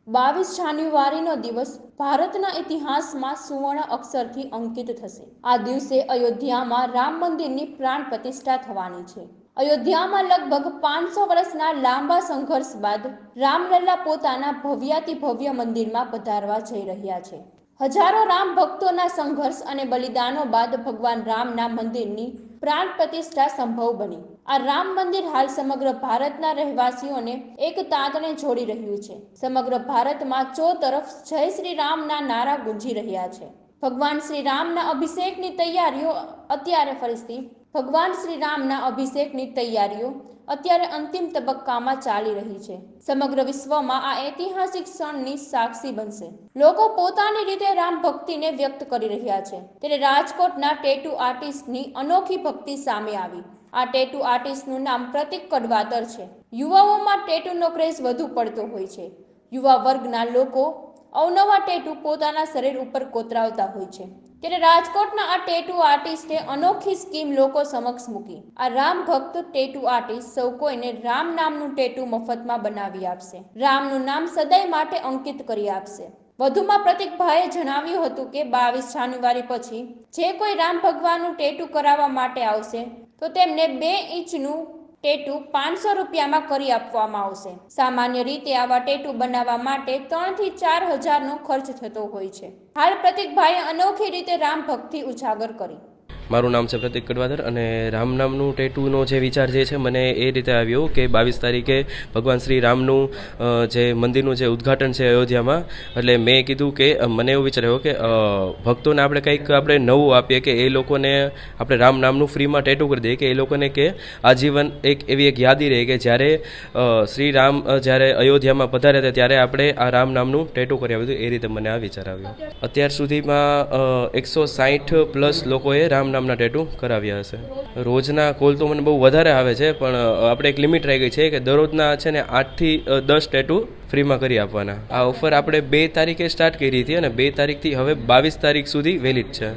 22 જાન્યુઆરીનો દિવસ ભારતના ઇતિહાસમાં સુવર્ણ અક્ષરથી અંકિત થશે। આ દિવસે અયોધ્યામાં રામ મંદિરની પ્રાણ પ્રતિષ્ઠા થવાની છે। અયોધ્યામાં લગભગ 500 વર્ષના લાંબા સંઘર્ષ બાદ રામલલ્લા પોતાના ભવ્યાતિ ભવ્ય મંદિરમાં પધારવા જઈ રહ્યા છે। હજારો રામ ભક્તોના સંઘર્ષ અને બલિદાનો બાદ ભગવાન રામના મંદિરની પ્રાણ પ્રતિષ્ઠા સંભવ બની। આ રામ મંદિર હાલ સમગ્ર ભારતના રહેવાસીઓને એક તાંતણે જોડી રહ્યું છે। સમગ્ર ભારતમાં ચોતરફ જય શ્રી રામના નારા ગુંજી રહ્યા છે। ભગવાન શ્રી રામના અભિષેકની તૈયારીઓ અત્યારે અંતિમ તબક્કામાં ચાલી રહી છે। સમગ્ર વિશ્વમાં આ ઐતિહાસિક ક્ષણની સાક્ષી બનશે। લોકો પોતાની રીતે રામ ભક્તિને વ્યક્ત કરી રહ્યા છે। ત્યારે રાજકોટના ટેટુ આર્ટિસ્ટની અનોખી ભક્તિ સામે આવી। આ ટેટુ આર્ટિસ્ટનું નામ પ્રતિક કડવાતર છે। યુવાઓમાં ટેટુનો ક્રેઝ વધુ પડતો હોય છે। યુવા વર્ગના લોકો અવનવા ટેટુ પોતાના શરીર ઉપર કોતરાવતા હોય છે। ત્યારે રાજકોટના આ ટેટુ આર્ટિસ્ટે અનોખી સ્કીમ લોકો સમક્ષ મૂકી। આ રામ ભક્ત ટેટુ આર્ટિસ્ટ સૌ કોઈને રામ નામનું ટેટુ મફતમાં બનાવી આપશે। રામનું નામ સદાય માટે અંકિત કરી આપશે। વધુમાં પ્રતિકભાઈએ જણાવ્યું હતું કે 22 જાન્યુઆરી પછી જે કોઈ રામ ભગવાનનું ટેટુ કરાવવા માટે આવશે તો તેમને 2 ઇંચનું ટેટુ 500 રૂપિયામાં કરી આપવામાં આવશે। સામાન્ય રીતે આવા ટેટુ બનાવવા માટે 3 થી 4 હજારનો ખર્ચ થતો હોય છે। હાલ પ્રતિકભાઈએ અનોખી રીતે રામ ભક્તિ ઉજાગર કરી। મારું નામ છે પ્રતિક કડવાદર અને રામ નામનું ટેટુનો જે વિચાર જે છે મને એ રીતે આવ્યો કે 22 તારીખે ભગવાન શ્રી રામનું જે મંદિરનું જે ઉદ્ઘાટન છે અયોધ્યામાં, એટલે મેં કીધું કે મને એવું વિચાર આવ્યો કે ભક્તોને આપણે કંઈક આપણે નવું આપીએ કે એ લોકોને આપણે રામ નામનું ફ્રીમાં ટેટુ કરી દઈએ કે એ લોકોને કે આજીવન એક યાદી રહે કે જ્યારે શ્રી રામ જ્યારે અયોધ્યામાં પધાર્યા હતા ત્યારે આપણે આ રામ નામનું ટેટુ કરી આપ્યું હતું। એ રીતે મને આ વિચાર આવ્યો। અત્યાર સુધીમાં 160 પ્લસ લોકોએ રામ નામના ટેટુ કરાવ્યા હશે। રોજના કોલ તો મને બહુ વધારે આવે છે, પણ આપણે એક લિમિટ રહી ગઈ છે કે દરરોજના છે ને 8 થી 10 ટેટુ ફ્રીમાં કરી આપવાના। આ ઓફર આપણે 2 તારીખે સ્ટાર્ટ કરી હતી અને 2 તારીખથી હવે 22 તારીખ સુધી વેલિડ છે।